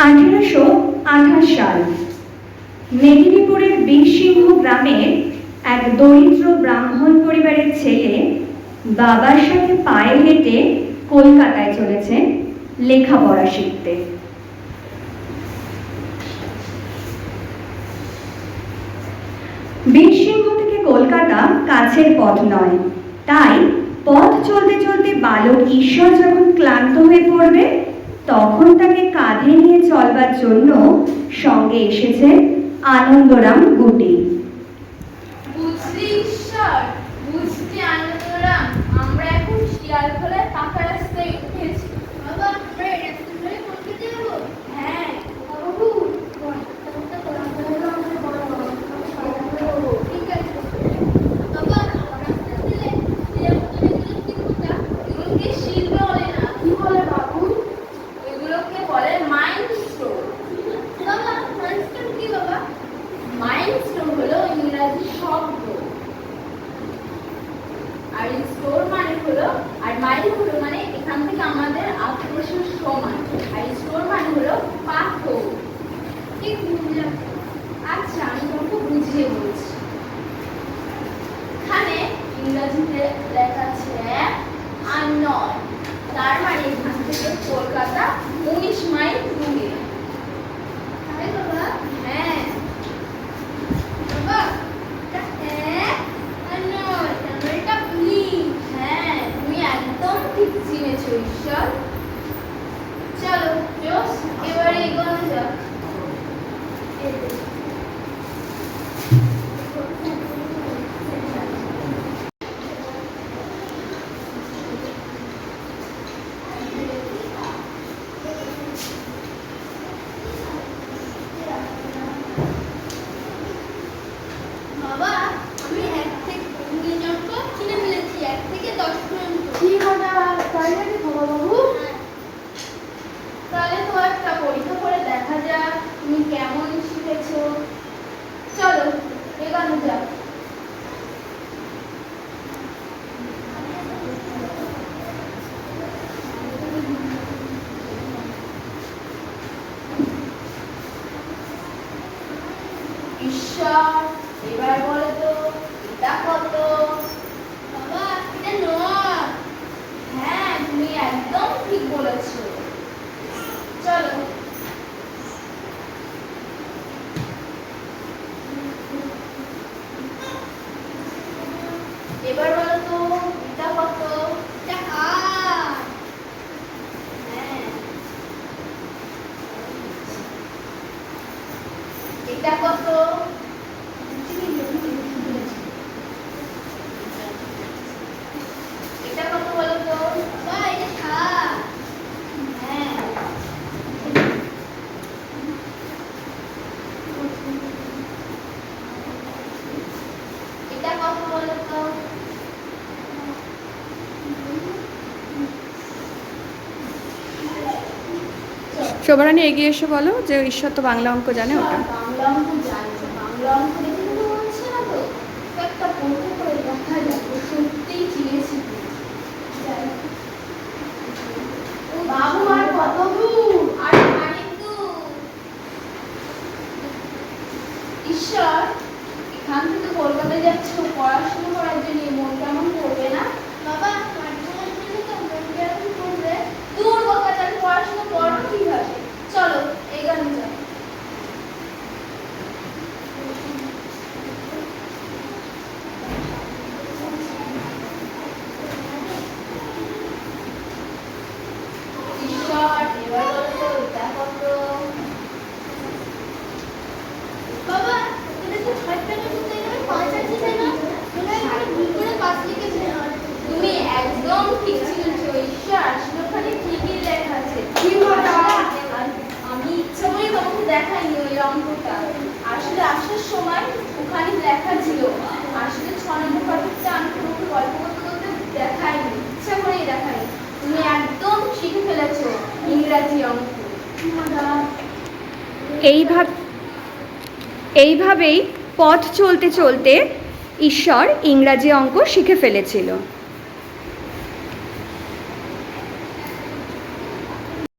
1828 সাল মেদিনীপুরের বীরসিংহ গ্রামের এক দরিদ্র ব্রাহ্মণ পরিবারের ছেলে বাবার সাথে পায়ে হেঁটে কলকাতায় চলেছে লেখাপড়া শিখতে। বীরসিংহ থেকে কলকাতা কাছের পথ নয়, তাই পথ চলতে চলতে বালক ঈশ্বর যখন ক্লান্ত হয়ে পড়বে তখন তাকে কাঁধে নিয়ে চলবার জন্য সঙ্গে এসেছে আনন্দরাম গুটি। বুঝলি ঈশ্বর, বুঝলি আনন্দরাম, আমরা এখন শিয়ালখোলায় পাকা রাস্তায় উঠেছি। বাবা, আমরা এই রাস্তা ধরে কলকাতা যাবো? হ্যাঁ বাবু, ঠিক আছে বাবা। রাস্তা দিলে এগুলোকে শিল্প বলে না। কি বলে বাবু? এগুলোকে বলে মাইলস্টোন। বাবা, মাইলস্টোন কি বাবা? মাইলস্টোন হলো ইংরেজি শব্দ, আর স্টোর মানে হলো, আর মাইল হলো মানে এখান থেকে আমাদের আত্মপ্রসার সময়, আর স্টোর মানে হলো পাথর। ঠিক বুঝলাম। আচ্ছা, আমি তোমাকে বুঝিয়ে বলছি। এখানে ইংরেজিতে লেখা আছে আর নয়, তার মানে এখান থেকে কলকাতা 19 মাইল দূরে। তাই বাবা? হ্যাঁ বাবা, তুমি একদম ঠিক চিনেছো ঈশ্বর। চলো জোস, এবারে এগোনো যাক। বাবা, আমি 1 থেকে 10 অঙ্ক কিনে ফেলেছি, 1 থেকে 10 পর্যন্ত। কি কথা? তাই নাকি বাবু? তাহলে তো একটা পরীক্ষা করে দেখা যাক তুমি কেমন শিখেছো। চলো এগোনো যাক। ঈশ্বর, এবার বলো তো এটা কত? বাবা, এটা 9। হ্যাঁ, তুমি একদম ঠিক বলেছো। চলো এবার বলো তো এটা কত? এটা 8। হ্যাঁ, এটা কত? এটা কত বলো তো? বাবা, এটা 7। হ্যাঁ, এটা কত বলো তো? শোভারানী এগিয়ে এসে বলো যে ঈশ্বর তো বাংলা অঙ্ক জানে। ওটা বাংলা অঙ্ক জানি, বাংলা অঙ্ক দেখে তো বলছে না তো। একটা পরীক্ষা করে দেখা যাক ও সত্যিই চিনেছি। বাবু, আর কত দূর? আর অনেক দূর। ঈশ্বর, এখান থেকে কলকাতায় যাচ্ছ পড়াশোনা করার জন্য, মন কেমন করবে না? বাবা, পড়াশোনার জন্য তো মন কেমন করবে? দূর বাবা, তাহলে পড়াশোনা করো কিভাবে? চলো এগোনো যাক। ঈশ্বর, এবার বলো তো এটা কত? বাবা, এটা তো 6 টাকা দিতে গেলে 5 আছে তাই না? মনে হয় আমি ভুল করে 5 লিখেছি। তুমি একদম ঠিক ছিলেছো ঈশ্বর, আসলে ওখানে ঠিকই লেখা আছে। কি কথা? আমি ইচ্ছা করে তোমাকে দেখাইনি ওই অঙ্কটা। আসলে আসার সময় ওখানে লেখা ছিল। আসলে 6 নম্বর পাঠকটা আমি তোমাকে গল্প করতে করতে দেখাইনি, ইচ্ছা করেই দেখাইনি। তুমি একদম শিখে ফেলেছো ইংরাজি অঙ্ক। এইভাবেই পথ চলতে চলতে ঈশ্বর ইংরাজি অঙ্ক শিখে ফেলেছিল।